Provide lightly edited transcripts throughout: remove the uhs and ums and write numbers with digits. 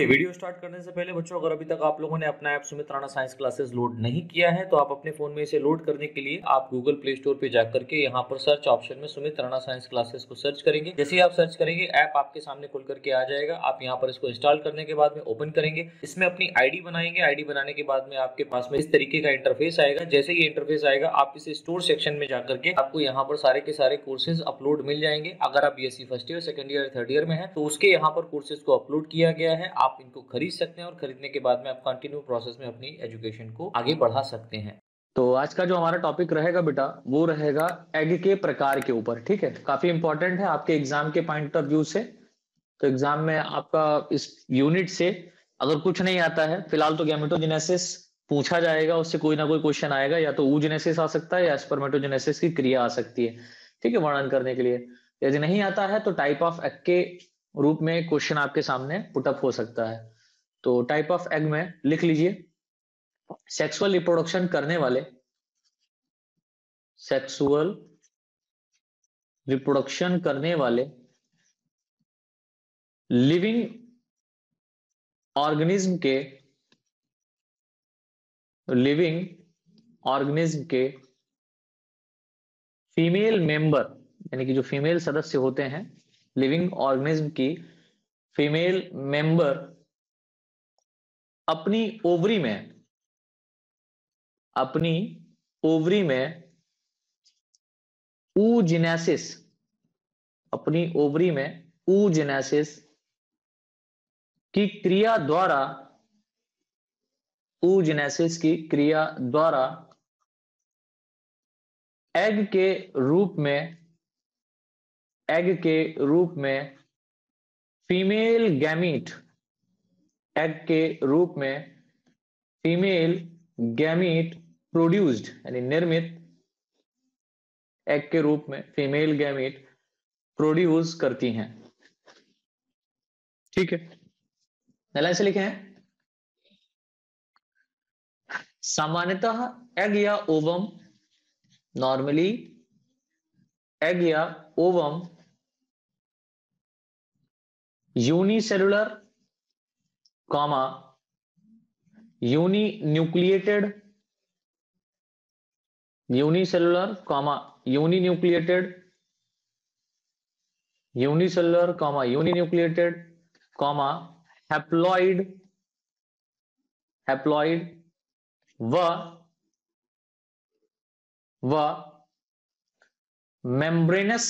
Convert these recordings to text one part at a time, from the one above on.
Video start करने से पहले बच्चों, अगर अभी तक आप लोगों ने अपना app Sumit Rana science classes load नहीं किया है तो आप अपने फोन में इसे लोड करने के लिए आप गूगल प्ले स्टोर पे जाकर के यहाँ पर सर्च ऑप्शन में सुमित राणा साइंस क्लासेस को सर्च करेंगे। जैसे ही आप सर्च करेंगे ऐप आपके सामने खुल करके आ जाएगा। आप यहाँ पर इसको इंस्टॉल करने के बाद में ओपन करेंगे, इसमें अपनी आईडी बनाएंगे। आईडी बनाने के बाद में आपके पास में इस तरीके का इंटरफेस आएगा। जैसे ही इंटरफेस आएगा आप इस स्टोर सेक्शन में जाकर के आपको यहाँ पर सारे के सारे कोर्सेज अपलोड मिल जाएंगे। अगर आप BSc first year, second year, third year में है तो उसके यहाँ पर कोर्सेज को अपलोड किया गया है। आप इनको खरीद सकते हैं और खरीदने के बाद में आप कंटिन्यू प्रोसेस में अपनी एजुकेशन को आगे बढ़ा सकते हैं। तो आज का जो हमारा टॉपिक रहेगा बेटा वो रहेगा एग के प्रकार के ऊपर। ठीक है, काफी इंपॉर्टेंट है आपके एग्जाम के पॉइंट ऑफ व्यू से। तो एग्जाम में आपका इस यूनिट से अगर कुछ नहीं आता है, फिलहाल तो गैमेटोजेनेसिस पूछा जाएगा, उससे कोई ना कोई क्वेश्चन आएगा। या तो oogenesis आ सकता है या स्पर्मेटोजेनेसिस की क्रिया आ सकती है, ठीक है, वर्णन करने के लिए। यदि नहीं आता है तो टाइप ऑफ एग के रूप में क्वेश्चन आपके सामने पुटअप हो सकता है। तो टाइप ऑफ एग में लिख लीजिए, सेक्सुअल रिप्रोडक्शन करने वाले, सेक्सुअल रिप्रोडक्शन करने वाले लिविंग ऑर्गेनिज्म के फीमेल मेंबर, यानी कि जो फीमेल सदस्य होते हैं लिविंग ऑर्गेनिज्म की फीमेल मेंबर अपनी ओवरी में oogenesis, अपनी ओवरी में oogenesis की क्रिया द्वारा एग के रूप में फीमेल गैमीट प्रोड्यूस्ड, यानी निर्मित एग के रूप में फीमेल गैमीट प्रोड्यूस करती हैं। ठीक है, लाइन से लिखे हैं, सामान्यतः एग या ओवम, नॉर्मली एग या ovum unicellular comma uninucleated, unicellular comma uninucleated comma haploid व मेम्ब्रेनस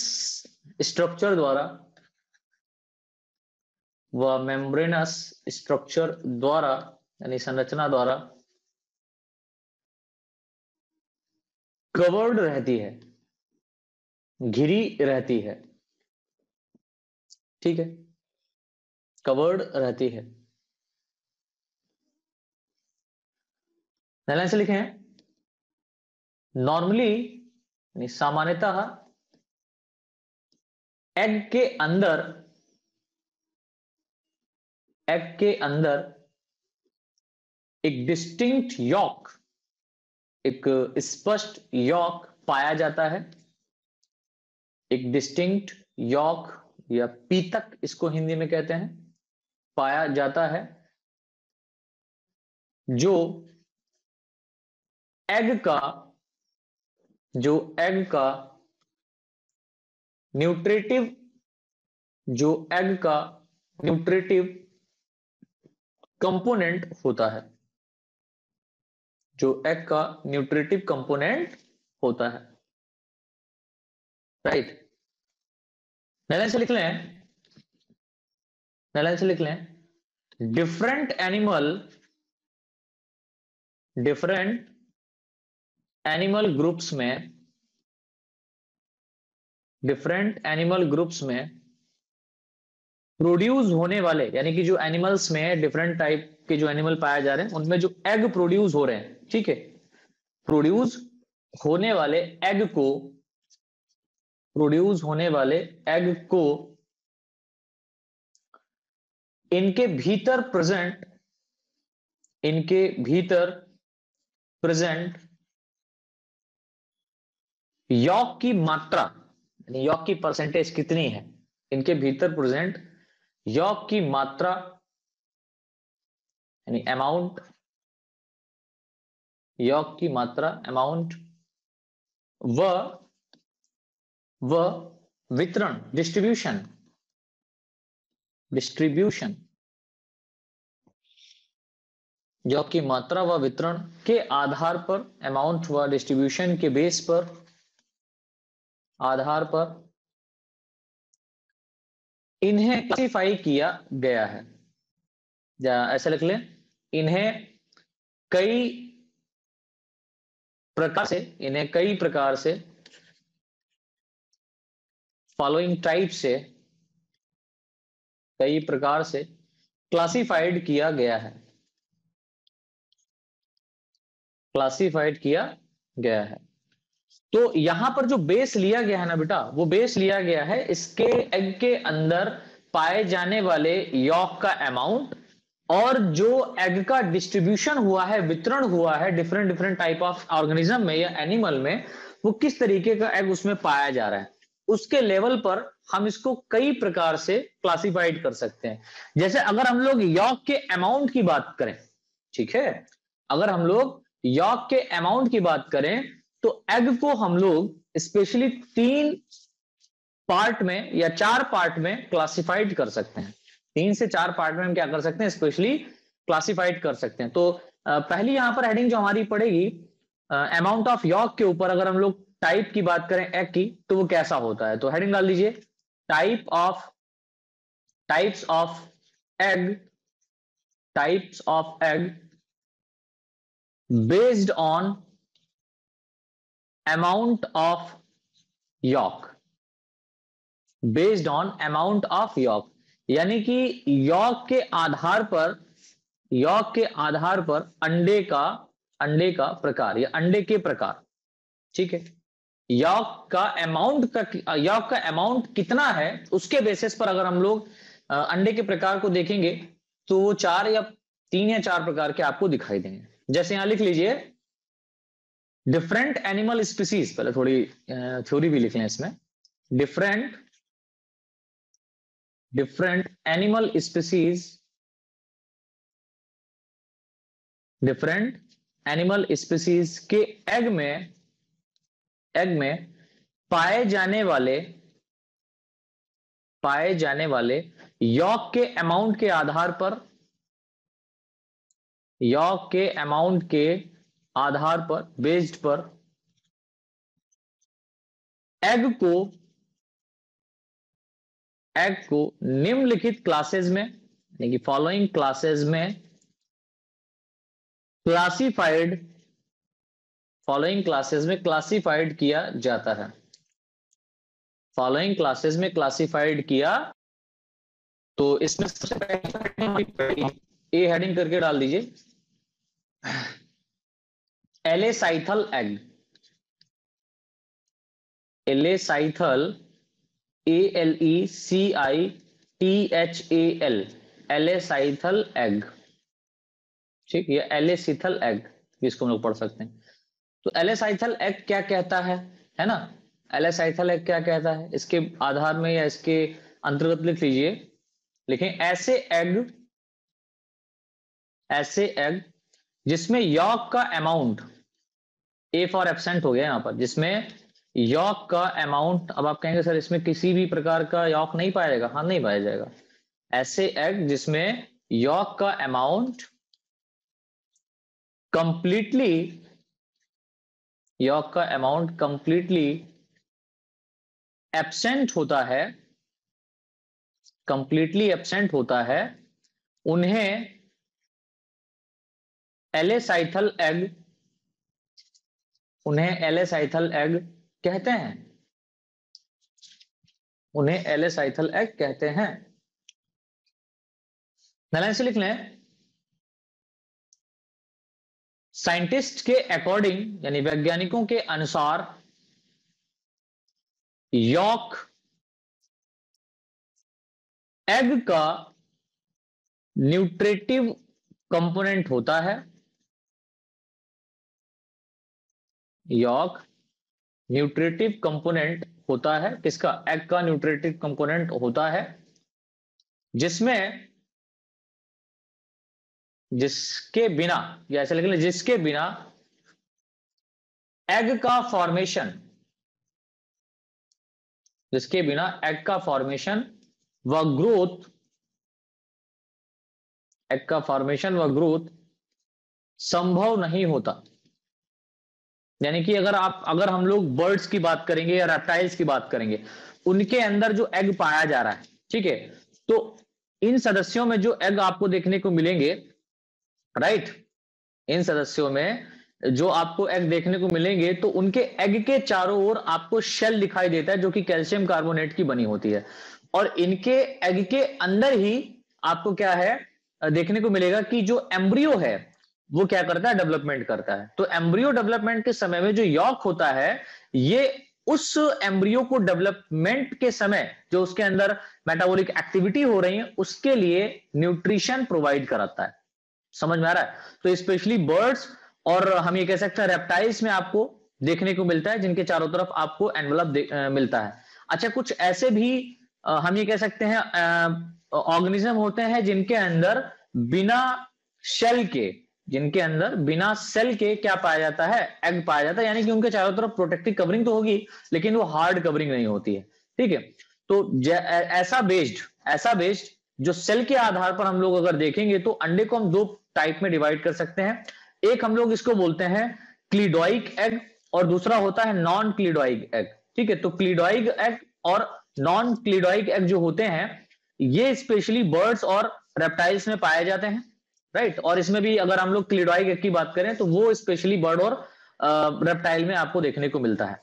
स्ट्रक्चर द्वारा यानी संरचना द्वारा कवर्ड रहती है, घिरी रहती है। ठीक है, कवर्ड रहती है। लाइन से लिखे हैं, नॉर्मली यानी सामान्यतः एग के अंदर एक डिस्टिंक्ट यॉक, एक स्पष्ट यॉक पाया जाता है। एक डिस्टिंक्ट यॉक या पीतक इसको हिंदी में कहते हैं, पाया जाता है, जो एग का न्यूट्रिटिव कंपोनेंट होता है, राइट। लाइन से लिख लें, डिफरेंट एनिमल ग्रुप्स में प्रोड्यूस होने वाले, यानी कि जो एनिमल्स में डिफरेंट टाइप के जो एनिमल पाए जा रहे हैं उनमें जो एग प्रोड्यूस हो रहे हैं, ठीक है, प्रोड्यूस होने वाले एग को इनके भीतर प्रेजेंट यॉक की मात्रा, यानी यॉक की परसेंटेज कितनी है, इनके भीतर प्रेजेंट यॉक की मात्रा यानी अमाउंट, यॉक की मात्रा, अमाउंट, व वितरण, डिस्ट्रीब्यूशन, यॉक की मात्रा व वितरण के आधार पर, अमाउंट व डिस्ट्रीब्यूशन के बेस पर, आधार पर इन्हें क्लासिफाई किया गया है, या ऐसे लिख लें, इन्हें कई प्रकार से फॉलोइंग टाइप से, कई प्रकार से क्लासिफाइड किया गया है, क्लासिफाइड किया गया है। तो यहां पर जो बेस लिया गया है ना बेटा, वो बेस लिया गया है इसके एग के अंदर पाए जाने वाले यॉक का अमाउंट, और जो एग का डिस्ट्रीब्यूशन हुआ है, वितरण हुआ है different different type of organism में या एनिमल में, वो किस तरीके का एग उसमें पाया जा रहा है, उसके लेवल पर हम इसको कई प्रकार से क्लासिफाइड कर सकते हैं। जैसे अगर हम लोग यॉक के अमाउंट की बात करें, ठीक है, अगर हम लोग यॉक के अमाउंट की बात करें, तो एग को हम लोग स्पेशली 3 पार्ट में या 4 पार्ट में क्लासिफाइड कर सकते हैं। 3 से 4 पार्ट में हम क्या कर सकते हैं, स्पेशली क्लासिफाइड कर सकते हैं। तो पहली यहां पर हेडिंग जो हमारी पड़ेगी अमाउंट ऑफ यॉक के ऊपर, अगर हम लोग टाइप की बात करें एग की, तो वो कैसा होता है, तो हेडिंग डाल दीजिए types of egg based on amount of York, based on amount of York, यानी कि यॉक के आधार पर अंडे का प्रकार या अंडे के प्रकार, ठीक है, यॉक का अमाउंट कितना है, उसके बेसिस पर अगर हम लोग अंडे के प्रकार को देखेंगे, तो वो 3 या 4 प्रकार के आपको दिखाई देंगे। जैसे यहां लिख लीजिए डिफरेंट एनिमल स्पीसीज, पहले थोड़ी थ्योरी भी लिख लें इसमें, डिफरेंट एनिमल स्पीसीज के एग में पाए जाने वाले यॉक के अमाउंट के आधार पर, बेस्ड पर एग को निम्नलिखित क्लासेस में, यानी कि फॉलोइंग क्लासेस में क्लासिफाइड किया जाता है, फॉलोइंग क्लासेस में क्लासिफाइड किया। तो इसमें सबसे पहले ए हेडिंग करके डाल दीजिए, एलेसाइथल एग, ALECITHAL, एलेसाइथल एग, ठीक, ये एलेसिथल एग इसको हम लोग पढ़ सकते हैं। तो एलेसाइथल एग क्या कहता है ना, एलेसाइथल एग क्या कहता है, इसके आधार में या इसके अंतर्गत लिख लीजिए, लिखें ऐसे एग जिसमें यॉक का अमाउंट, ए फॉर एब्सेंट हो गया यहां पर, जिसमें यॉक का अमाउंट, अब आप कहेंगे सर इसमें किसी भी प्रकार का यॉक नहीं पाया जाएगा, हाँ नहीं पाया जाएगा। ऐसे एग जिसमें यॉक का अमाउंट कंप्लीटली एब्सेंट होता है, उन्हें एलेसाइथल एग कहते हैं। लाइन से लिख लें, साइंटिस्ट के अकॉर्डिंग, यानी वैज्ञानिकों के अनुसार, यॉक एग का न्यूट्रिटिव कंपोनेंट होता है, यॉक न्यूट्रिटिव कंपोनेंट होता है, किसका, एग का न्यूट्रिटिव कंपोनेंट होता है, जिसमें जिसके बिना, या ऐसे लिख लें, जिसके बिना एग का फॉर्मेशन, जिसके बिना एग का फॉर्मेशन व ग्रोथ, एग का फॉर्मेशन व ग्रोथ संभव नहीं होता। यानी कि अगर हम लोग बर्ड्स की बात करेंगे या रेप्टाइल्स की बात करेंगे, उनके अंदर जो एग पाया जा रहा है, ठीक है, तो इन सदस्यों में जो एग आपको देखने को मिलेंगे, राइट, इन सदस्यों में जो आपको एग देखने को मिलेंगे, तो उनके एग के चारों ओर आपको शेल दिखाई देता है जो कि कैल्शियम कार्बोनेट की बनी होती है। और इनके एग के अंदर ही आपको क्या है देखने को मिलेगा कि जो एम्ब्रियो है वो क्या करता है, डेवलपमेंट करता है। तो एम्ब्रियो डेवलपमेंट के समय में जो यॉक होता है, ये उस एम्ब्रियो को डेवलपमेंट के समय जो उसके अंदर मेटाबॉलिक एक्टिविटी हो रही है उसके लिए न्यूट्रिशन प्रोवाइड कराता है। समझ में आ रहा है? तो स्पेशली बर्ड्स और हम ये कह सकते हैं रेप्टाइल्स में आपको देखने को मिलता है, जिनके चारों तरफ आपको एनवलप मिलता है। अच्छा, कुछ ऐसे भी हम ये कह सकते हैं ऑर्गेनिज्म होते हैं जिनके अंदर बिना शेल के, जिनके अंदर बिना सेल के क्या पाया जाता है, एग पाया जाता है। यानी कि उनके चारों तरफ प्रोटेक्टिव कवरिंग तो होगी लेकिन वो हार्ड कवरिंग नहीं होती है। ठीक है, तो ऐसा बेस्ड जो सेल के आधार पर हम लोग अगर देखेंगे तो अंडे को हम दो टाइप में डिवाइड कर सकते हैं। एक हम लोग इसको बोलते हैं क्लीडोइक एग और दूसरा होता है नॉन क्लीडोइक एग। ठीक है, तो क्लीडोइक एग और नॉन क्लीडोइक एग जो होते हैं ये स्पेशली बर्ड्स और रेप्टाइल्स में पाए जाते हैं, राइट। और इसमें भी अगर हम लोग क्लीडोइक एग की बात करें तो वो स्पेशली बर्ड और रेप्टाइल में आपको देखने को मिलता है।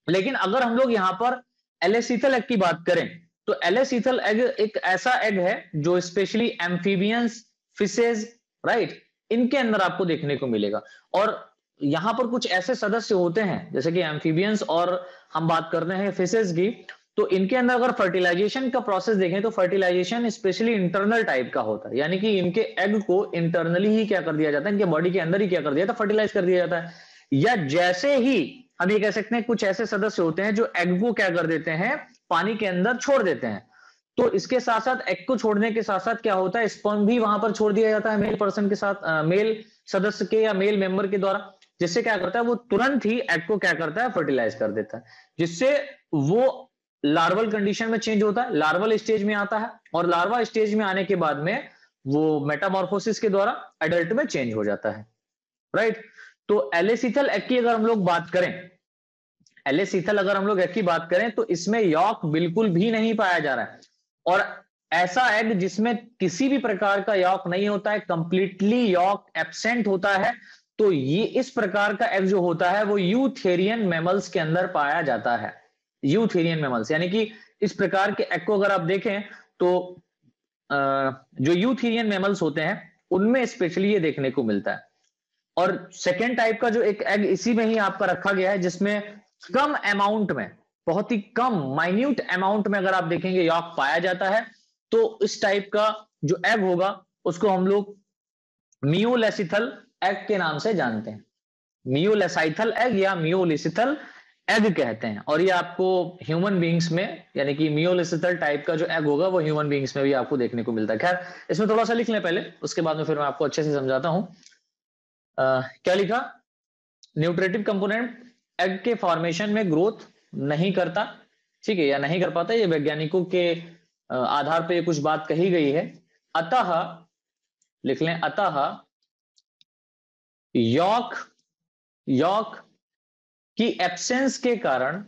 लेकिन अगर हम लोग यहां पर एलेसीथल एग की बात करें तो एलेसीथल एग एक ऐसा एग है जो स्पेशली एम्फीबियंस, फिशेज, राइट, इनके अंदर आपको देखने को मिलेगा। और यहां पर कुछ ऐसे सदस्य होते हैं जैसे कि एम्फीबियंस और हम बात करते हैं फिशेज की, तो इनके अंदर अगर फर्टिलाइजेशन का प्रोसेस देखें तो फर्टिलाइजेशन स्पेशली इंटरनल टाइप का होता है। यानी कि इनके एग को इंटरनली ही क्या कर दिया जाता है, इनके बॉडी के अंदर ही क्या कर दिया जाता है, फर्टिलाइज कर दिया जाता है। या जैसे ही हम ये कह सकते हैं कुछ ऐसे सदस्य होते हैं जो एग को क्या कर देते हैं, पानी के अंदर छोड़ देते हैं। तो इसके साथ साथ एग को छोड़ने के साथ साथ क्या होता है, स्पर्म भी वहां पर छोड़ दिया जाता है मेल पर्सन के साथ, मेल सदस्य के या मेल मेंबर के द्वारा, जिससे क्या करता है वो तुरंत ही एग को क्या करता है, फर्टिलाइज कर देता है, जिससे वो लार्वल कंडीशन में चेंज होता है, लार्वल स्टेज में आता है और लार्वा स्टेज में आने के बाद में वो मेटामॉर्फोसिस के द्वारा एडल्ट में चेंज हो जाता है, राइट। तो एलेसीथल एग की अगर हम लोग बात करें, एलेसीथल अगर हम लोग एग की बात करें तो इसमें यॉक बिल्कुल भी नहीं पाया जा रहा है। और ऐसा एग जिसमें किसी भी प्रकार का यॉक नहीं होता है, कंप्लीटली यॉक एब्सेंट होता है, तो ये इस प्रकार का एग जो होता है वो यूथेरियन मैमल्स के अंदर पाया जाता है। यूथेरियन मैमल्स यानी कि इस प्रकार के एग को अगर आप देखें तो जो यूथेरियन मैमल्स होते हैं उनमें स्पेशली ये देखने को मिलता है। और सेकेंड टाइप का जो एक एग इसी में ही आपका रखा गया है जिसमें कम अमाउंट में, बहुत ही कम माइन्यूट अमाउंट में अगर आप देखेंगे यॉक पाया जाता है, तो इस टाइप का जो एग होगा उसको हम लोग मियोलेसिथल एग के नाम से जानते हैं। मियोलेसाइथल एग या मियोलेसिथल एग कहते हैं। और ये आपको ह्यूमन बींग्स में यानी कि मियोलेसिथल टाइप का जो एग होगा वो ह्यूमन बींग्स में भी आपको देखने को मिलता है। खैर इसमें थोड़ा सा लिख लें पहले, उसके बाद में फिर मैं आपको अच्छे से समझाता हूं। क्या लिखा, न्यूट्रिटिव कंपोनेंट एग के फॉर्मेशन में ग्रोथ नहीं करता, ठीक है, या नहीं कर पाता, ये वैज्ञानिकों के आधार पर कुछ बात कही गई है। अतः लिख लें, अतः यॉक की एब्सेंस के कारण,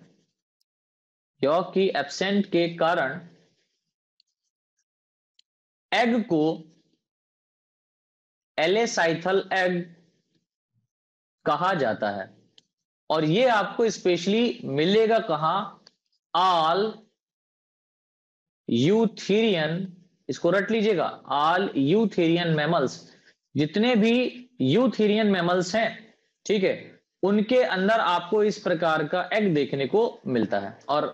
यॉक की एब्सेंट के कारण एग को एलेसाइथल एग कहा जाता है। और ये आपको स्पेशली मिलेगा कहां, ऑल यूथेरियन, इसको रट लीजिएगा, ऑल यूथेरियन मैमल्स, जितने भी यूथेरियन मैमल्स हैं, ठीक है, उनके अंदर आपको इस प्रकार का एग देखने को मिलता है। और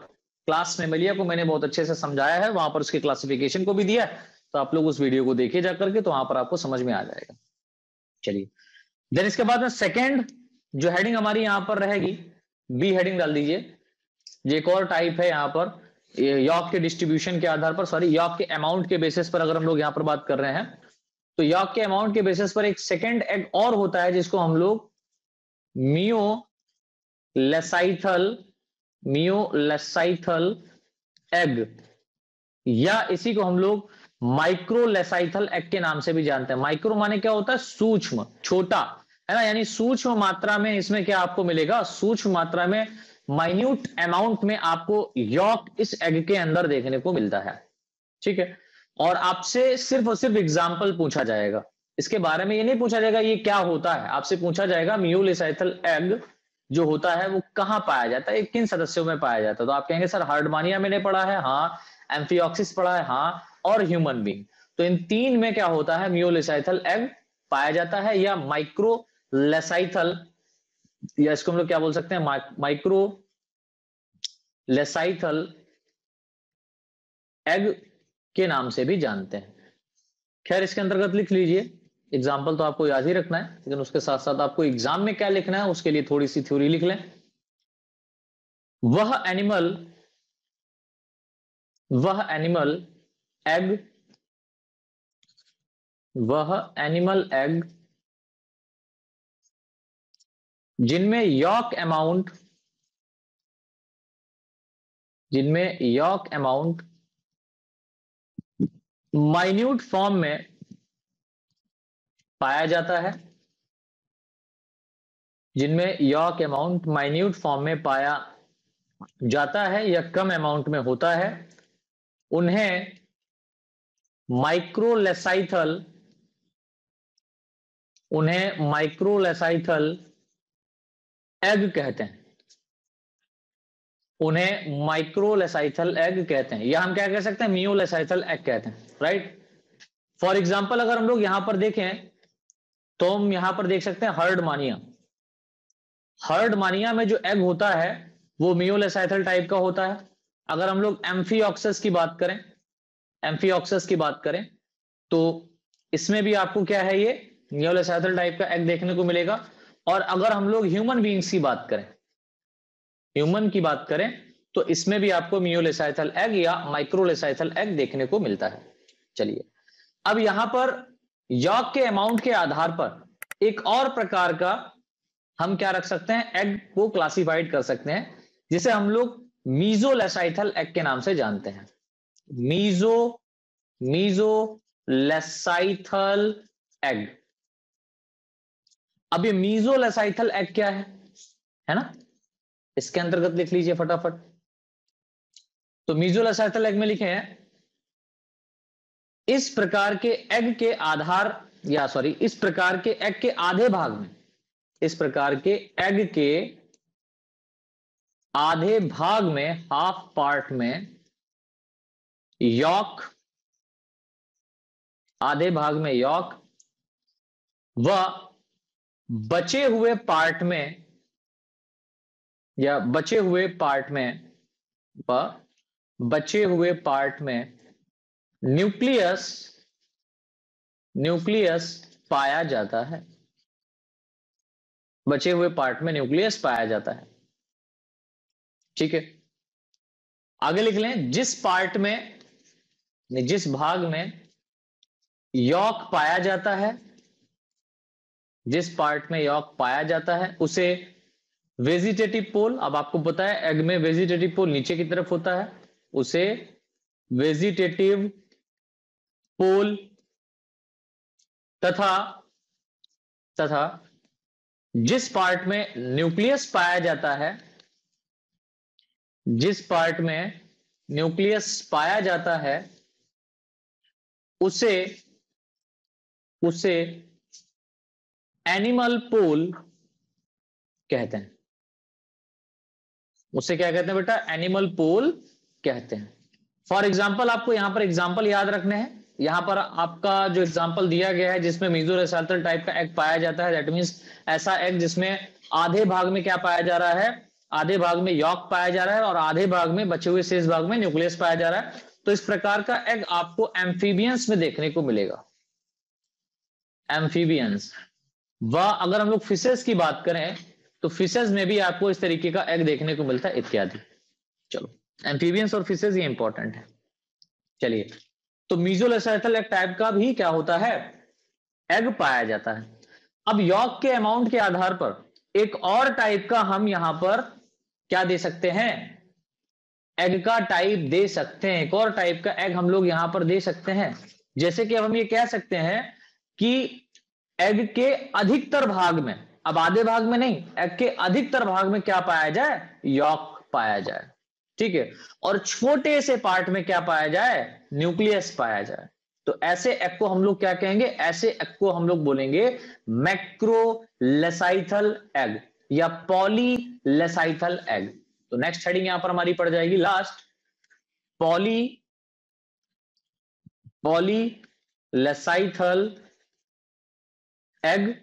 क्लास मेमलिया को मैंने बहुत अच्छे से समझाया है, वहां पर उसके क्लासिफिकेशन को भी दिया है, तो आप लोग उस वीडियो को देखिए जाकर के, तो वहां पर आपको समझ में आ जाएगा। चलिए, देन इसके बाद में सेकेंड जो हेडिंग हमारी यहां पर रहेगी, बी हेडिंग डाल दीजिए। ये एक और टाइप है यहां पर, यॉक के डिस्ट्रीब्यूशन के आधार पर, सॉरी, यॉक के अमाउंट के बेसिस पर अगर हम लोग यहां पर बात कर रहे हैं तो यॉर्क के अमाउंट के बेसिस पर एक सेकेंड एग और होता है जिसको हम लोग मियोलेसाइथल एग, या इसी को हम लोग माइक्रोलेसाइथल एग के नाम से भी जानते हैं। माइक्रो माने क्या होता है? सूक्ष्म, छोटा, है ना, यानी सूक्ष्म मात्रा में इसमें क्या आपको मिलेगा? सूक्ष्म मात्रा में, माइन्यूट अमाउंट में आपको यॉर्क इस एग के अंदर देखने को मिलता है। ठीक है, और आपसे सिर्फ और सिर्फ एग्जाम्पल पूछा जाएगा, इसके बारे में ये नहीं पूछा जाएगा ये क्या होता है, आपसे पूछा जाएगा मियोलेसाइथल एग जो होता है वो कहां पाया जाता है, किन सदस्यों में पाया जाता है। तो आप कहेंगे सर हार्डमानिया मैंने पढ़ा है, हाँ, एम्फिऑक्सिस पढ़ा है, हाँ, और ह्यूमन बीइंग। तो इन तीन में क्या होता है? मियोलेसाइथल एग पाया जाता है, या माइक्रोलेसाइथल, या इसको हम लोग क्या बोल सकते हैं? माइक्रोलेसाइथल एग के नाम से भी जानते हैं। खैर इसके अंतर्गत लिख लीजिए, एग्जाम्पल तो आपको याद ही रखना है, लेकिन उसके साथ साथ आपको एग्जाम में क्या लिखना है उसके लिए थोड़ी सी थ्योरी लिख लें। वह एनिमल एग जिनमें यॉर्क अमाउंट माइन्यूट फॉर्म में पाया जाता है, जिनमें यॉर्क अमाउंट माइन्यूट फॉर्म में पाया जाता है या कम अमाउंट में होता है, उन्हें माइक्रोलेसाइथल एग कहते हैं। उन्हें माइक्रोलेसाइथल एग कहते हैं, या हम क्या कह सकते हैं? मियोलेसाइथल एग कहते हैं, राइट। फॉर एग्जाम्पल अगर हम लोग यहां पर देखें तो हम यहां पर देख सकते हैं हर्डमानिया में जो एग होता है वो मियोलेसाइथल टाइप का होता है। अगर हम लोग एम्फिऑक्सस की बात करें तो इसमें भी आपको क्या है? ये मियोलेसाइथल टाइप का एग देखने को मिलेगा। और अगर हम लोग ह्यूमन बीइंग्स की बात करें तो इसमें भी आपको मियोलेसाइथल एग या माइक्रोलेसाइथल एग देखने को मिलता है। चलिए, अब यहां पर यॉर्क के अमाउंट के आधार पर एक और प्रकार का हम क्या रख सकते हैं? एग को क्लासिफाइड कर सकते हैं, जिसे हम लोग मीजोलेसाइथल एग के नाम से जानते हैं। मीजोलेसाइथल एग। अब ये मीजोलेसाइथल एग क्या है ना, इसके अंतर्गत लिख लीजिए फटाफट। तो मीजोलेसाइथल एग में लिखे हैं, इस प्रकार के एग के आधे भाग में हाफ पार्ट में यॉर्क व बचे हुए पार्ट में न्यूक्लियस पाया जाता है। ठीक है, आगे लिख लें, जिस भाग में यॉर्क पाया जाता है उसे वेजिटेटिव पोल, अब आपको पता है एग में वेजिटेटिव पोल नीचे की तरफ होता है, उसे वेजिटेटिव पोल तथा जिस पार्ट में न्यूक्लियस पाया जाता है उसे एनिमल पोल कहते हैं। उसे क्या कहते हैं बेटा? एनिमल पोल कहते हैं। फॉर एग्जाम्पल आपको यहां पर एग्जाम्पल याद रखने हैं। यहां पर आपका जो एग्जाम्पल दिया गया है जिसमें मीजोलेसाइथल टाइप का एग पाया जाता है, दैट मींस ऐसा एग जिसमें आधे भाग में क्या पाया जा रहा है? आधे भाग में यॉर्क पाया जा रहा है और आधे भाग में, बचे हुए शेष भाग में न्यूक्लियस पाया जा रहा है। तो इस प्रकार का एग आपको एम्फीबियंस में देखने को मिलेगा। एम्फीबियंस। व अगर हम लोग फिशेस की बात करें तो फिशेस में भी आपको इस तरीके का एग देखने को मिलता है, इत्यादि। चलो, एम्फीबियंस और फिशेस ये इंपॉर्टेंट है। चलिए, तो मीजोलेसाइथल एग टाइप का भी क्या होता है? एग पाया जाता है। अब यॉर्क के अमाउंट के आधार पर एक और टाइप का हम यहां पर क्या दे सकते हैं, एग का टाइप दे सकते हैं, एक और टाइप का एग हम लोग यहां पर दे सकते हैं। जैसे कि अब हम ये कह सकते हैं कि एग के अधिकतर भाग में, अब आधे भाग में नहीं, एग के अधिकतर भाग में क्या पाया जाए, यॉर्क पाया जाए, ठीक है। और छोटे से पार्ट में क्या पाया जाए, न्यूक्लियस पाया जाए। तो ऐसे एग को हम लोग क्या कहेंगे, ऐसे एग को हम लोग बोलेंगे मैक्रोलेसाइथल एग या पॉलीलेसाइथल एग। तो नेक्स्ट हेडिंग यहां पर हमारी पड़ जाएगी लास्ट, पॉलीलेसाइथल एग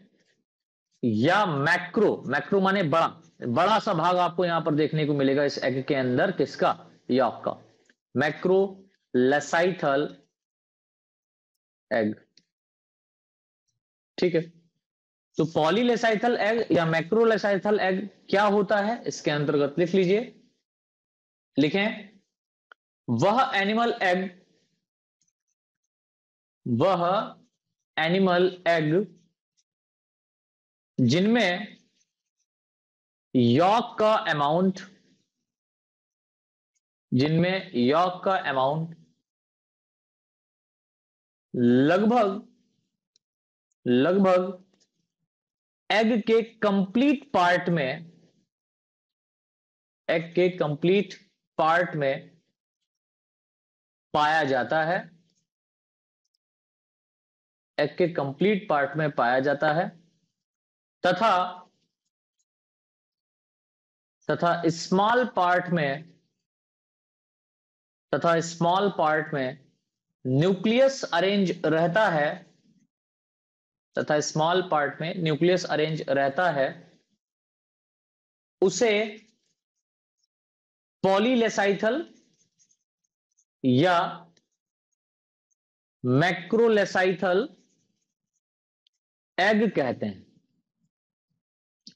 या मैक्रो, मैक्रो माने बड़ा, बड़ा सा भाग आपको यहां पर देखने को मिलेगा इस एग के अंदर, किसका, यॉर्क का, मैक्रोलेसाइथल एग, ठीक है। तो पॉलीलेसाइथल एग या मैक्रोलेसाइथल एग क्या होता है, इसके अंतर्गत लिख लीजिए, लिखें, वह एनिमल एग, वह एनिमल एग जिनमें यॉर्क का अमाउंट, जिनमें यॉर्क का अमाउंट लगभग लगभग एग के कंप्लीट पार्ट में, एग के कंप्लीट पार्ट में पाया जाता है, एग के कंप्लीट पार्ट में पाया जाता है, तथा स्मॉल पार्ट में, तथा स्मॉल पार्ट में न्यूक्लियस अरेंज रहता है, तथा स्मॉल पार्ट में न्यूक्लियस अरेंज रहता है, उसे पॉलीलेसाइथल या मैक्रोलेसाइथल एग कहते हैं।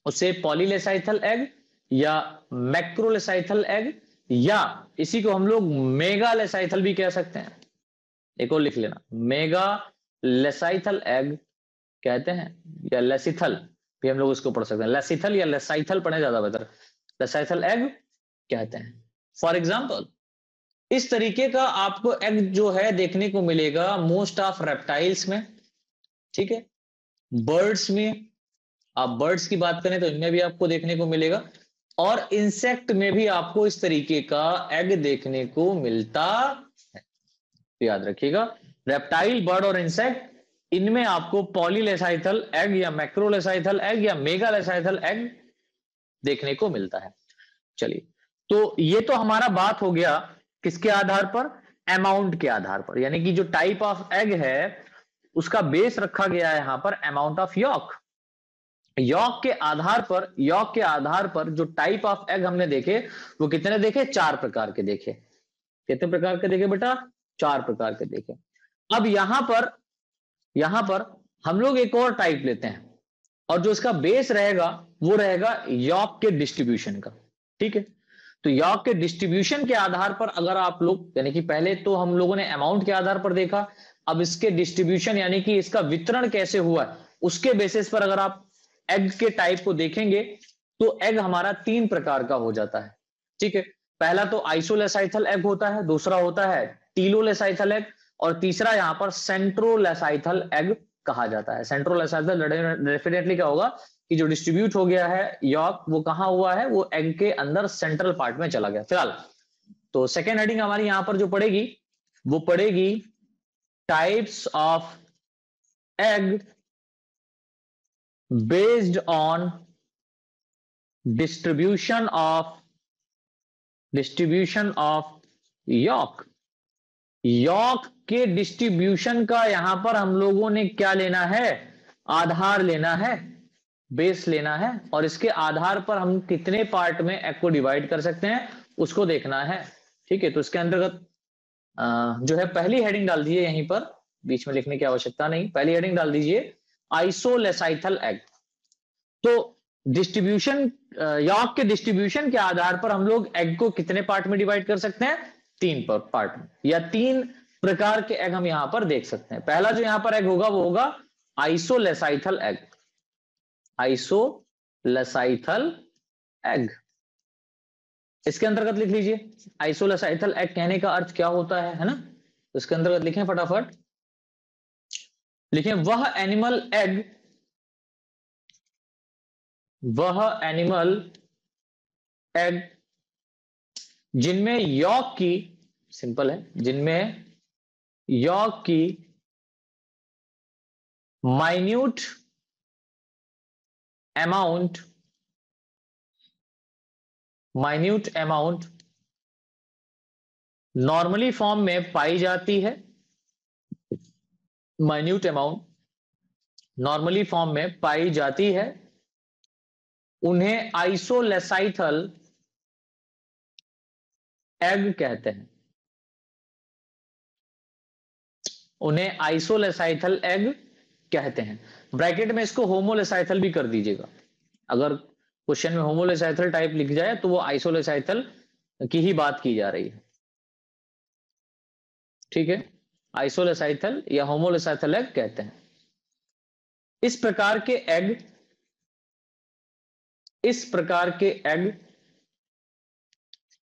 उसे पॉलीलेसाइथल एग या मैक्रोलेसाइथल एग या इसी को हम लोग मेगालेसाइथल भी कह सकते हैं, एक और लिख लेना, मेगालेसाइथल एग कहते हैं, या लेसिथल भी हम लोग इसको पढ़ सकते हैं, लेसिथल या लेसाइथल पढ़े ज्यादा बेहतर, लेसाइथल एग कहते हैं। फॉर एग्जाम्पल इस तरीके का आपको एग जो है देखने को मिलेगा मोस्ट ऑफ रेप्टाइल्स में, ठीक है, बर्ड्स में, आप बर्ड्स की बात करें तो इनमें भी आपको देखने को मिलेगा, और इंसेक्ट में भी आपको इस तरीके का एग देखने को मिलता है। तो याद रखिएगा, रेप्टाइल, बर्ड और इंसेक्ट, इनमें आपको पॉलीलेसाइथल एग या मैक्रोलेसाइथल एग या मेगालेसाइथल एग देखने को मिलता है। चलिए, तो ये तो हमारा बात हो गया किसके आधार पर, अमाउंट के आधार पर, यानी कि जो टाइप ऑफ एग है उसका बेस रखा गया है यहां पर अमाउंट ऑफ यॉर्क। यॉर्क के आधार पर, यॉर्क के आधार पर जो टाइप ऑफ एग हमने देखे वो कितने देखे, 4 प्रकार के देखे। कितने प्रकार के देखे बेटा, 4 प्रकार के देखे। अब यहां पर हम लोग एक और टाइप लेते हैं, और जो इसका बेस रहेगा वो रहेगा यॉर्क के डिस्ट्रीब्यूशन का, ठीक है। तो यॉर्क के डिस्ट्रीब्यूशन के आधार पर अगर आप लोग, यानी कि पहले तो हम लोगों ने अमाउंट के आधार पर देखा, अब इसके डिस्ट्रीब्यूशन यानी कि इसका वितरण कैसे हुआ है उसके बेसिस पर अगर आप एग के टाइप को देखेंगे तो एग हमारा 3 प्रकार का हो जाता है, ठीक है। पहला तो आइसोलेसाइथल एग होता है, दूसरा होता है टीलोलेसाइथल एग, और तीसरा यहां पर सेंट्रोलेसाइथल एग कहा जाता है। सेंट्रोलेसाइथल डेफिनेटली क्या होगा कि जो डिस्ट्रीब्यूट हो गया है यॉर्क वो कहां हुआ है, वो एग के अंदर सेंट्रल पार्ट में चला गया। फिलहाल तो सेकेंड हेडिंग हमारी यहां पर जो पड़ेगी वो पड़ेगी types of egg based on distribution of York. York के डिस्ट्रीब्यूशन का यहां पर हम लोगों ने क्या लेना है, आधार लेना है, बेस लेना है, और इसके आधार पर हम कितने पार्ट में एग को डिवाइड कर सकते हैं उसको देखना है, ठीक है। तो इसके अंतर्गत जो है पहली हेडिंग डाल दीजिए, यहीं पर बीच में लिखने की आवश्यकता नहीं, पहली हेडिंग डाल दीजिए आइसोलेसाइथल एग। तो डिस्ट्रीब्यूशन, यॉर्क के डिस्ट्रीब्यूशन के आधार पर हम लोग एग को कितने पार्ट में डिवाइड कर सकते हैं, 3 पार्ट में, या 3 प्रकार के एग हम यहां पर देख सकते हैं। पहला जो यहां पर एग होगा वो होगा आइसोलेसाइथल एग, आइसोलेसाइथल एग, इसके अंतर्गत लिख लीजिए आइसोलेसाइथल एग कहने का अर्थ क्या होता है ना? तो इसके अंतर्गत लिखें फटाफट, लिखें वह एनिमल एग जिनमें यॉक की, सिंपल है, जिनमें यॉक की माइन्यूट अमाउंट नॉर्मली फॉर्म में पाई जाती है, माइन्यूट अमाउंट नॉर्मली फॉर्म में पाई जाती है, उन्हें आइसोलेसाइथल एग कहते हैं, उन्हें आइसोलेसाइथल एग कहते हैं। ब्रैकेट में इसको होमोलेसाइथल भी कर दीजिएगा, अगर क्वेश्चन में होमोलेसाइथल टाइप लिख जाए तो वो आइसोलेसाइथल की ही बात की जा रही है, ठीक है, आइसोलेसाइथल या होमोलेसाइथल एग कहते हैं। इस प्रकार के एग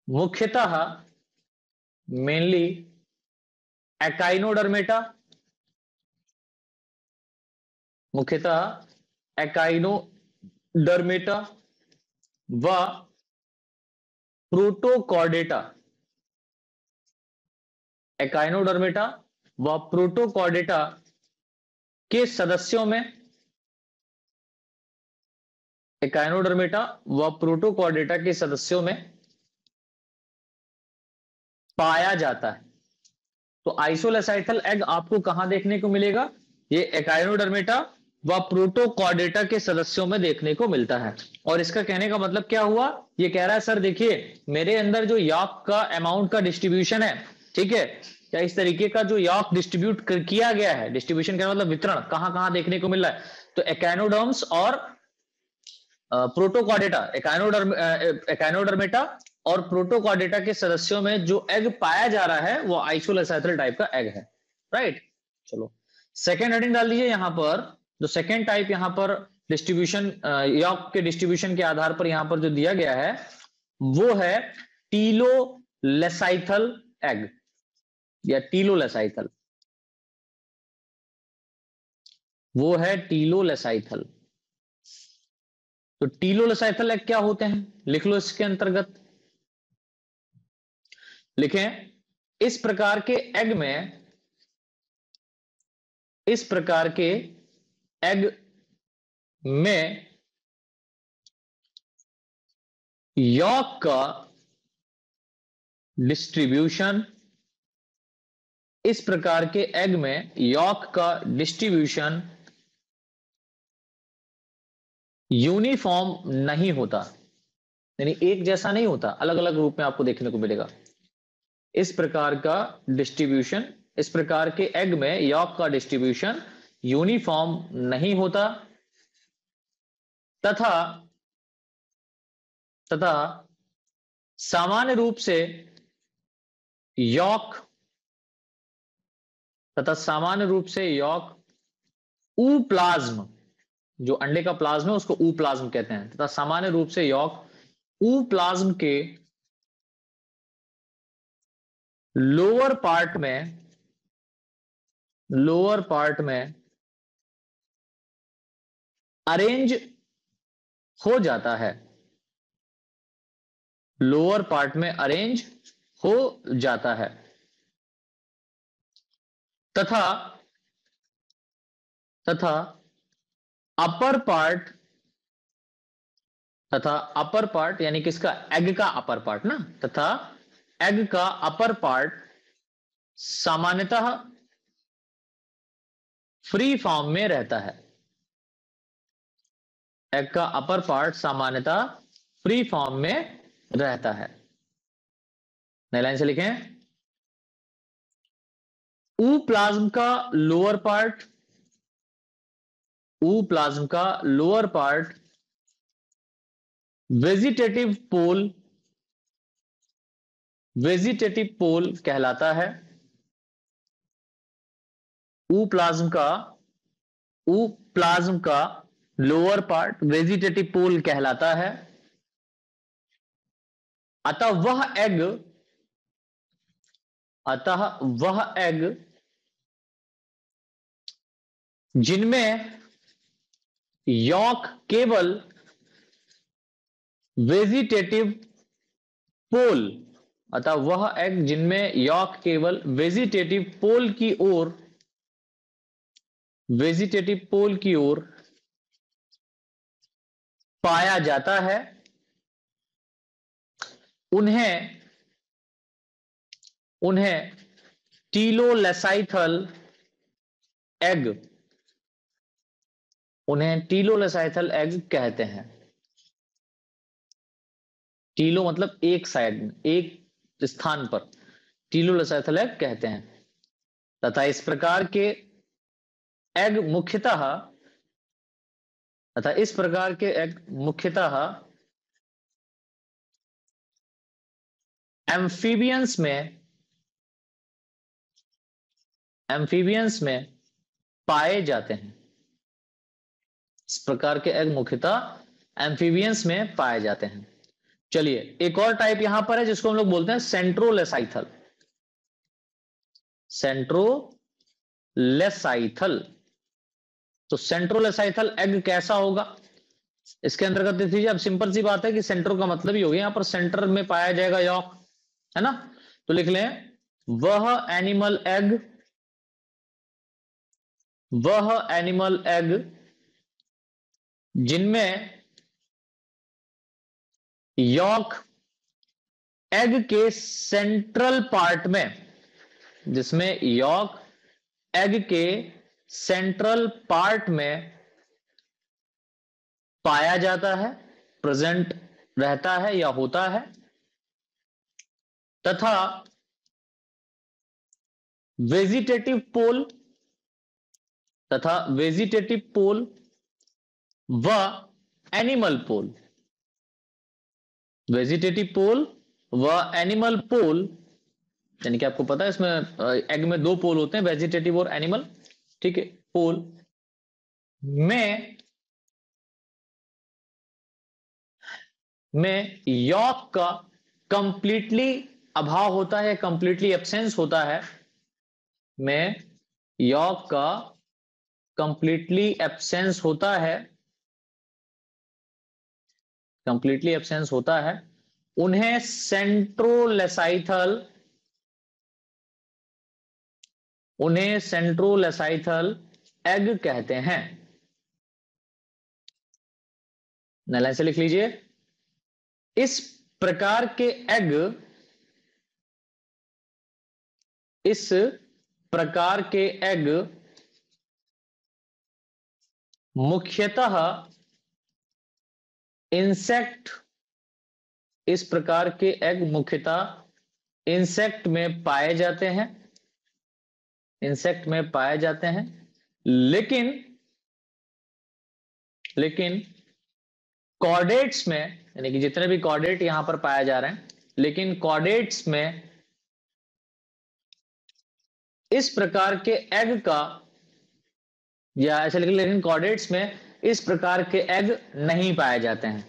मुख्यतः मेनली एकाइनोडर्मेटा, मुख्यतः एकाइनोडर्मेटा व प्रोटोकॉर्डेटा, एकाइनोडर्मेटा व प्रोटोकॉर्डेटा के सदस्यों में, एकाइनोडर्मेटा व प्रोटोकॉर्डेटा के सदस्यों में पाया जाता है। तो आइसोलेसाइथल एग आपको कहां देखने को मिलेगा? ये एकाइनोडर्मेटा व प्रोटोकॉर्डेटा के सदस्यों में देखने को मिलता है। और इसका कहने का मतलब क्या हुआ? ये कह रहा है सर देखिए मेरे अंदर जो यॉक का अमाउंट का डिस्ट्रीब्यूशन है, ठीक है, या इस तरीके का जो यॉक डिस्ट्रीब्यूट किया गया है, डिस्ट्रीब्यूशन का मतलब वितरण कहां कहां देखने को मिल रहा है, तो एकाइनोडर्म्स और प्रोटोकॉर्डेटा, एकाइनोडर्मेटा और प्रोटोकॉर्डेटा के सदस्यों में जो एग पाया जा रहा है वो आइसोलेसाइथल टाइप का एग है, राइट। चलो सेकेंड हेडिंग डाल दीजिए यहां पर, जो सेकेंड टाइप यहां पर डिस्ट्रीब्यूशन, यॉक के डिस्ट्रीब्यूशन के आधार पर यहां पर जो दिया गया है वो है टीलोलेसाइथल एग या टीलोलेसाइथल, वो है टीलोलेसाइथल। तो टीलोलेसाइथल एग क्या होते हैं, लिख लो इसके अंतर्गत, लिखें इस प्रकार के एग में, इस प्रकार के एग में यॉक का डिस्ट्रीब्यूशन, इस प्रकार के एग में यॉक का डिस्ट्रीब्यूशन यूनिफॉर्म नहीं होता, यानी एक जैसा नहीं होता, अलग अलग रूप में आपको देखने को मिलेगा। इस प्रकार का डिस्ट्रीब्यूशन, इस प्रकार के एग में यॉक का डिस्ट्रीब्यूशन यूनिफॉर्म नहीं होता तथा सामान्य रूप से यॉक ऊप्लाज्म, जो अंडे का प्लाज्म है उसको ऊप्लाज्म कहते हैं, तथा सामान्य रूप से यॉक ऊप्लाज्म के लोअर पार्ट में अरेंज हो जाता है, लोअर पार्ट में अरेंज हो जाता है तथा अपर पार्ट यानी किसका, एग का अपर पार्ट ना, तथा एग का अपर पार्ट सामान्यतः फ्री फॉर्म में रहता है, एग का अपर पार्ट सामान्यतः फ्री फॉर्म में रहता है। नई लाइन से लिखें, ऊप्लाज्म का लोअर पार्ट वेजिटेटिव पोल कहलाता है। ऊप्लाज्म का प्लाज्म का लोअर पार्ट वेजिटेटिव पोल कहलाता है। अतः वह एग जिनमें यॉक केवल वेजिटेटिव पोल, अतः वह एग जिनमें यॉक केवल वेजिटेटिव पोल की ओर पाया जाता है, उन्हें टीलोलेसाइथल एग कहते हैं। टीलो मतलब एक साइड में, एक स्थान पर टीलोलेसाइथल एग कहते हैं। तथा इस प्रकार के एग मुख्यतः एम्फीबियंस में पाए जाते हैं। इस प्रकार के एग मुख्यतः एम्फीबियंस में पाए जाते हैं। चलिए एक और टाइप यहां पर है जिसको हम लोग बोलते हैं सेंट्रोलेसाइथल। तो सेंट्रोलेसाइथल एग कैसा होगा, इसके अंतर्गत देख लीजिए। अब सिंपल सी बात है कि सेंट्रो का मतलब ही हो गया, यहां पर सेंटर में पाया जाएगा यॉक, है ना। तो लिख लें वह एनिमल एग जिनमें यॉक एग के सेंट्रल पार्ट में, जिसमें यॉक एग के सेंट्रल पार्ट में पाया जाता है, प्रेजेंट रहता है या होता है, तथा वेजिटेटिव पोल व एनिमल पोल, यानी कि आपको पता है इसमें एग में दो पोल होते हैं, वेजिटेटिव और एनिमल, ठीक है। पोल में यॉक का कंप्लीटली अभाव होता है, कंप्लीटली एब्सेंस होता है, में यॉक का कंप्लीटली एब्सेंस होता है, उन्हें सेंट्रोलेसाइथल एग कहते हैं। लाइन से लिख लीजिए, इस प्रकार के एग मुख्यतः इंसेक्ट में पाए जाते हैं, लेकिन कॉर्डेट्स में, यानी कि जितने भी कॉर्डेट यहां पर पाए जा रहे हैं, लेकिन कॉर्डेट्स में इस प्रकार के एग का, या ऐसे लेकिन कॉर्डेट्स में इस प्रकार के एग नहीं पाए जाते हैं,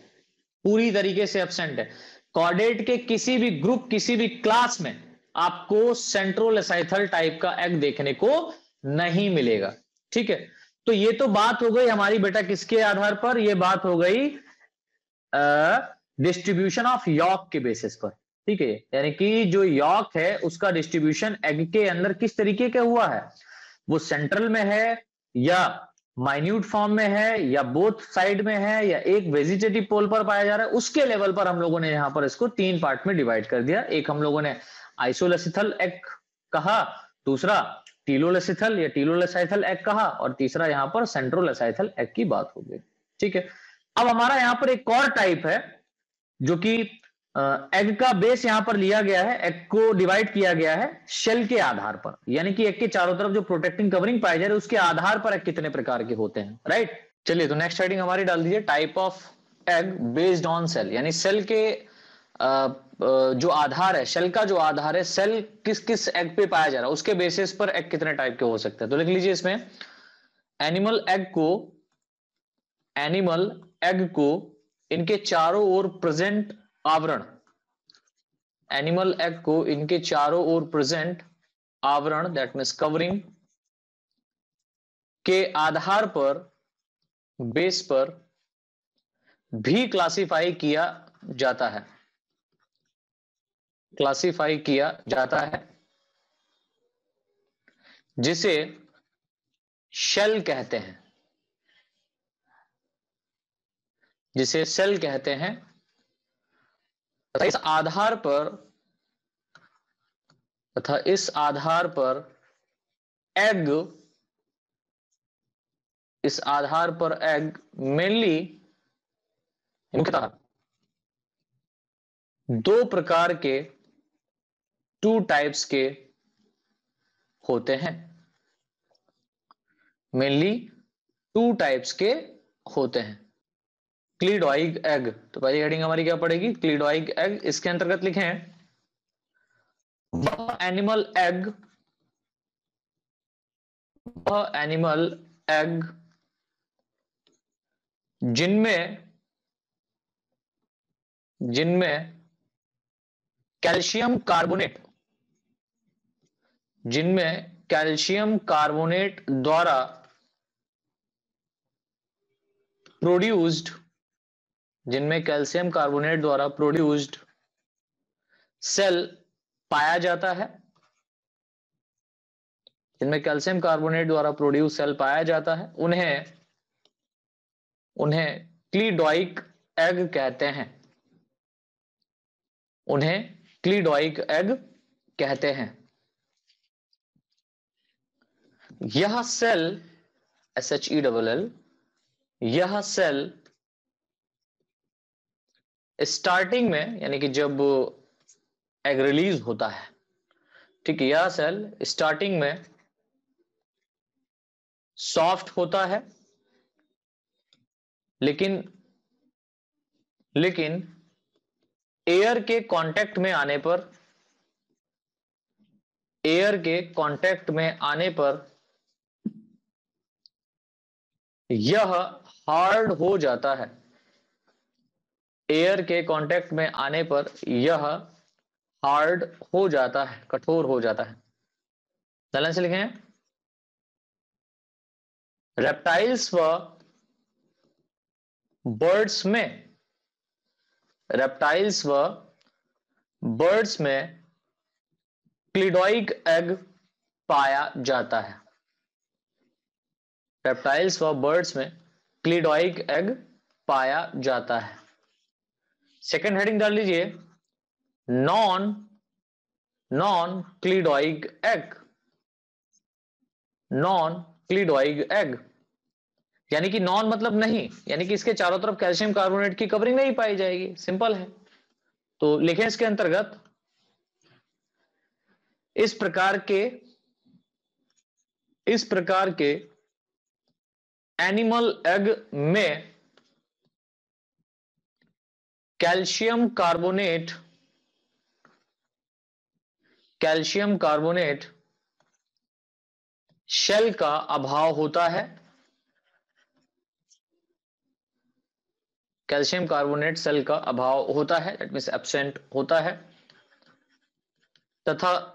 पूरी तरीके से एब्सेंट है। कॉर्डेट के किसी भी ग्रुप, किसी भी क्लास में आपको सेंट्रोलेसाइथल टाइप का एग देखने को नहीं मिलेगा, ठीक है। तो ये तो बात हो गई हमारी बेटा किसके आधार पर, ये बात हो गई डिस्ट्रीब्यूशन ऑफ यॉक के बेसिस पर, ठीक है। यानी कि जो यॉक है उसका डिस्ट्रीब्यूशन एग के अंदर किस तरीके का हुआ है, वो सेंट्रल में है या माइन्यूट फॉर्म में है या बोथ साइड में है या एक वेजिटेटिव पोल पर पाया जा रहा है, उसके लेवल पर हम लोगों ने यहां पर इसको तीन पार्ट में डिवाइड कर दिया। एक हम लोगों ने आइसोलेसिथल एग कहा, दूसरा टीलोलेसिथल या टीलोलेसाइथल एग कहा, और तीसरा यहां पर सेंट्रोलेसाइथल एग की बात हो गई, ठीक है। अब हमारा यहां पर एक और टाइप है जो कि एग का बेस यहां पर लिया गया है, एग को डिवाइड किया गया है शेल के आधार पर, यानी कि एग के चारों तरफ जो प्रोटेक्टिंग कवरिंग पाई जा रही है उसके आधार पर एग कितने प्रकार के होते हैं, राइट। चलिए तो नेक्स्ट हेडिंग हमारी डाल दीजिए, type of egg based on cell, यानी सेल के जो आधार है, शेल का जो आधार है, सेल किस किस एग पे पाया जा रहा है उसके बेसिस पर एग कितने टाइप के हो सकते हैं। तो लिख लीजिए इसमें एनिमल एग को इनके चारों ओर प्रेजेंट आवरण, एनिमल एग को इनके चारों ओर प्रेजेंट आवरण, दैट मीन्स कवरिंग के आधार पर, बेस पर भी क्लासिफाई किया जाता है, क्लासिफाई किया जाता है, जिसे शेल कहते हैं, जिसे सेल कहते हैं। इस आधार पर तथा इस आधार पर एग, इस आधार पर एग मेनली मुख्यतः दो प्रकार के, टू टाइप्स के होते हैं, मेनली टू टाइप्स के होते हैं। क्लीडॉइग एग, तो पहली हेडिंग हमारी क्या पड़ेगी? क्लीडॉइग एग। इसके अंतर्गत लिखें वह एनिमल एग जिनमें कैल्शियम कार्बोनेट द्वारा प्रोड्यूस्ड सेल पाया जाता है, जिनमें कैल्शियम कार्बोनेट द्वारा प्रोड्यूस सेल पाया जाता है, उन्हें क्लीडॉइक एग कहते हैं, उन्हें क्लीडॉइक एग कहते हैं। यह सेल SHELL, यह सेल स्टार्टिंग में, यानी कि जब एग रिलीज होता है, ठीक है, यह सेल स्टार्टिंग में सॉफ्ट होता है, लेकिन एयर के कांटेक्ट में आने पर यह हार्ड हो जाता है, एयर के कांटेक्ट में आने पर यह हार्ड हो जाता है, कठोर हो जाता है। ध्यान से लिखें, रेप्टाइल्स व बर्ड्स में क्लीडॉइक एग पाया जाता है, रेप्टाइल्स व बर्ड्स में क्लीडॉइक एग पाया जाता है। सेकेंड हेडिंग डाल लीजिए, नॉन क्लीडॉइक एग, यानी कि नॉन मतलब नहीं, यानी कि इसके चारों तरफ कैल्शियम कार्बोनेट की कवरिंग नहीं पाई जाएगी, सिंपल है। तो लिखें इसके अंतर्गत, इस प्रकार के एनिमल एग में कैल्शियम कार्बोनेट शेल का अभाव होता है, कैल्शियम कार्बोनेट सेल का अभाव होता है, दैट मींस एब्सेंट होता है, तथा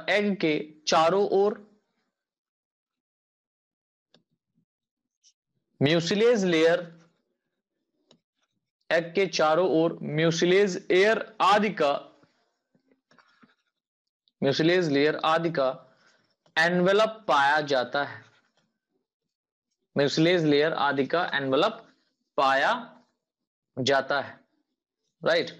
एग के चारों ओर म्यूसिलेज लेयर, एग के चारों ओर म्यूसिलेज लेयर आदि का एनवेलप पाया जाता है, म्यूसिलेज लेयर आदि का एनवेलप पाया जाता है, राइट।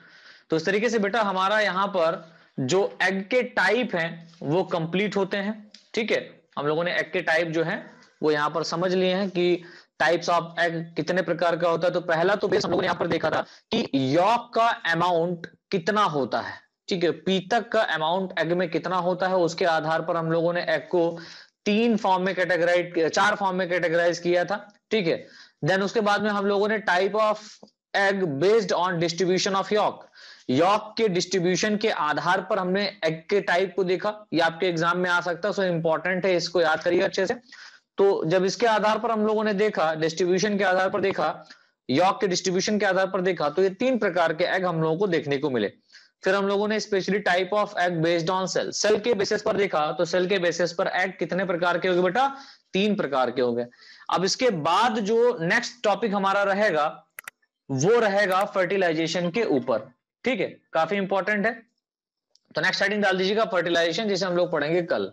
तो इस तरीके से बेटा हमारा यहां पर जो एग के टाइप हैं वो कंप्लीट होते हैं, ठीक है। हम लोगों ने एग के टाइप जो हैं वो यहां पर समझ लिए हैं कि टाइप्स ऑफ एग कितने प्रकार का होता है। तो पहला तो बेस हम लोगों ने यहां पर देखा था कि यॉक का अमाउंट कितना होता है, ठीक है, पीतक का अमाउंट एग में कितना होता है, उसके आधार पर हम लोगों ने एग को चार फॉर्म में कैटेगराइज किया था, ठीक है। देन उसके बाद में हम लोगों ने type of egg based on distribution of York, York के डिस्ट्रीब्यूशन के आधार पर हमने एग के टाइप को देखा, ये आपके एग्जाम में आ सकता है, सो इंपॉर्टेंट है, इसको याद करिए अच्छे से। तो जब इसके आधार पर हम लोगों ने देखा, डिस्ट्रीब्यूशन के आधार पर देखा, यॉर्क के डिस्ट्रीब्यूशन के आधार पर देखा, तो ये 3 प्रकार के एग हम लोगों को देखने को मिले। फिर हम लोगों ने specially type of egg based on cell, cell के बेसिस पर देखा, तो सेल के बेसिस पर एग कितने प्रकार के हो गए बेटा? 3 प्रकार के हो गए। अब इसके बाद जो नेक्स्ट टॉपिक हमारा रहेगा वो रहेगा फर्टिलाइजेशन के ऊपर, ठीक है, काफी इंपॉर्टेंट है। तो नेक्स्ट हेडिंग डाल दीजिएगा फर्टिलाइजेशन, जिसे हम लोग पढ़ेंगे कल।